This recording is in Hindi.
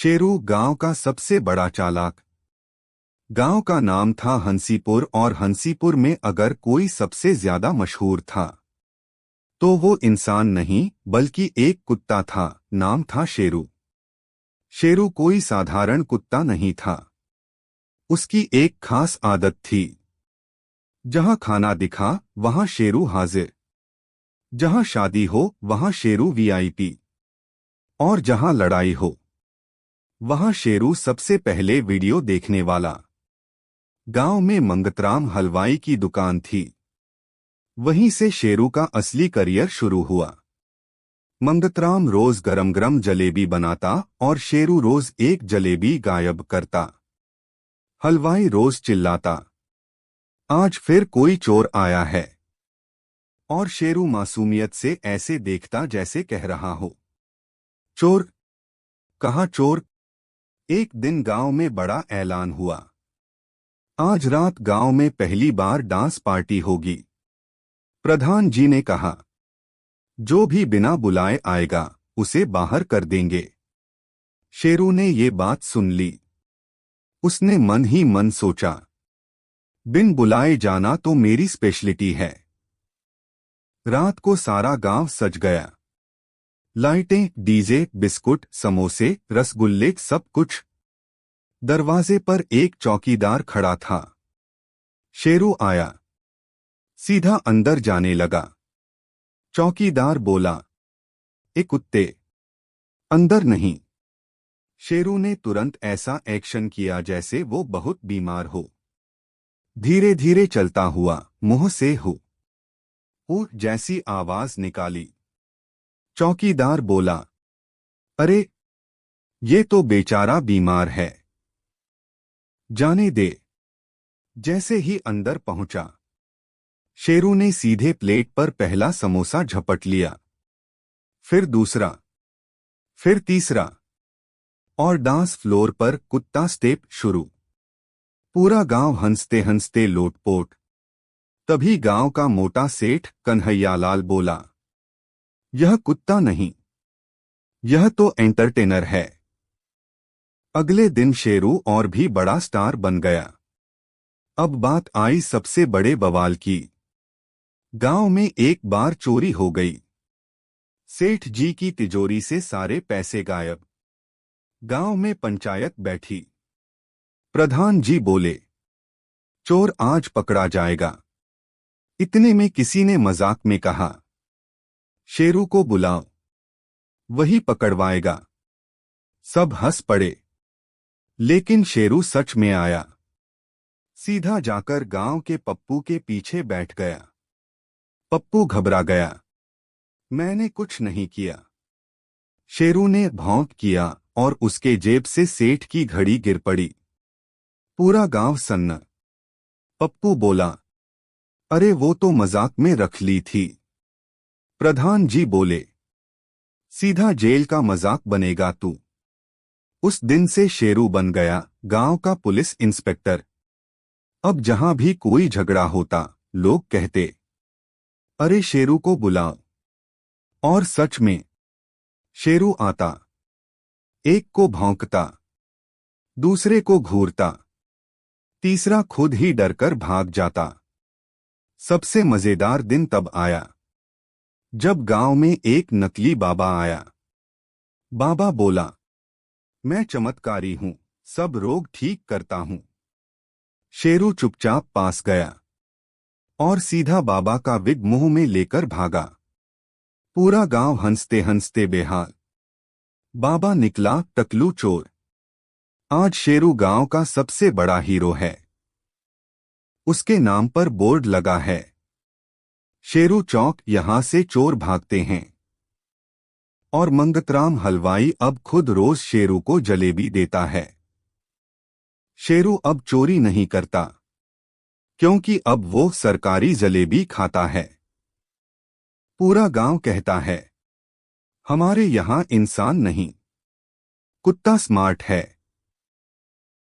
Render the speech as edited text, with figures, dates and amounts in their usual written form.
शेरू गांव का सबसे बड़ा चालाक। गांव का नाम था हंसीपुर और हंसीपुर में अगर कोई सबसे ज्यादा मशहूर था तो वो इंसान नहीं बल्कि एक कुत्ता था। नाम था शेरू। शेरू कोई साधारण कुत्ता नहीं था। उसकी एक खास आदत थी। जहां खाना दिखा वहां शेरू हाजिर। जहां शादी हो वहां शेरू वीआईपी। और जहां लड़ाई हो वहां शेरू सबसे पहले वीडियो देखने वाला। गांव में मंगतराम हलवाई की दुकान थी। वहीं से शेरू का असली करियर शुरू हुआ। मंगतराम रोज गरम गरम जलेबी बनाता और शेरू रोज एक जलेबी गायब करता। हलवाई रोज चिल्लाता, आज फिर कोई चोर आया है। और शेरू मासूमियत से ऐसे देखता जैसे कह रहा हो, चोर? कहाँ चोर? एक दिन गांव में बड़ा ऐलान हुआ, आज रात गांव में पहली बार डांस पार्टी होगी। प्रधान जी ने कहा, जो भी बिना बुलाए आएगा उसे बाहर कर देंगे। शेरू ने ये बात सुन ली। उसने मन ही मन सोचा, बिन बुलाए जाना तो मेरी स्पेशलिटी है। रात को सारा गांव सज गया। लाइटें, डीजे, बिस्कुट, समोसे, रसगुल्ले, सब कुछ। दरवाजे पर एक चौकीदार खड़ा था। शेरू आया, सीधा अंदर जाने लगा। चौकीदार बोला, ए कुत्ते, अंदर नहीं। शेरू ने तुरंत ऐसा एक्शन किया जैसे वो बहुत बीमार हो। धीरे धीरे चलता हुआ मुंह से हु जैसी आवाज निकाली। चौकीदार बोला, अरे ये तो बेचारा बीमार है, जाने दे। जैसे ही अंदर पहुंचा, शेरू ने सीधे प्लेट पर पहला समोसा झपट लिया, फिर दूसरा, फिर तीसरा, और डांस फ्लोर पर कुत्ता स्टेप शुरू। पूरा गांव हंसते हंसते लोटपोट। तभी गांव का मोटा सेठ कन्हैयालाल बोला, यह कुत्ता नहीं, यह तो एंटरटेनर है। अगले दिन शेरू और भी बड़ा स्टार बन गया। अब बात आई सबसे बड़े बवाल की। गांव में एक बार चोरी हो गई। सेठ जी की तिजोरी से सारे पैसे गायब। गांव में पंचायत बैठी। प्रधान जी बोले, चोर आज पकड़ा जाएगा। इतने में किसी ने मजाक में कहा, शेरू को बुलाओ, वही पकड़वाएगा। सब हंस पड़े। लेकिन शेरू सच में आया। सीधा जाकर गांव के पप्पू के पीछे बैठ गया। पप्पू घबरा गया, मैंने कुछ नहीं किया। शेरू ने भौंक किया और उसके जेब से सेठ की घड़ी गिर पड़ी। पूरा गांव सन्न। पप्पू बोला, अरे वो तो मजाक में रख ली थी। प्रधान जी बोले, सीधा जेल का मजाक बनेगा तू। उस दिन से शेरू बन गया गांव का पुलिस इंस्पेक्टर। अब जहां भी कोई झगड़ा होता, लोग कहते, अरे शेरू को बुलाओ। और सच में शेरू आता। एक को भौंकता, दूसरे को घूरता, तीसरा खुद ही डरकर भाग जाता। सबसे मजेदार दिन तब आया जब गांव में एक नकली बाबा आया। बाबा बोला, मैं चमत्कारी हूं, सब रोग ठीक करता हूं। शेरू चुपचाप पास गया और सीधा बाबा का विग मुंह में लेकर भागा। पूरा गांव हंसते हंसते बेहाल। बाबा निकला टकलू चोर। आज शेरू गांव का सबसे बड़ा हीरो है। उसके नाम पर बोर्ड लगा है, शेरू चौक, यहां से चोर भागते हैं। और मंगतराम हलवाई अब खुद रोज शेरू को जलेबी देता है। शेरू अब चोरी नहीं करता, क्योंकि अब वो सरकारी जलेबी खाता है। पूरा गांव कहता है, हमारे यहां इंसान नहीं, कुत्ता स्मार्ट है।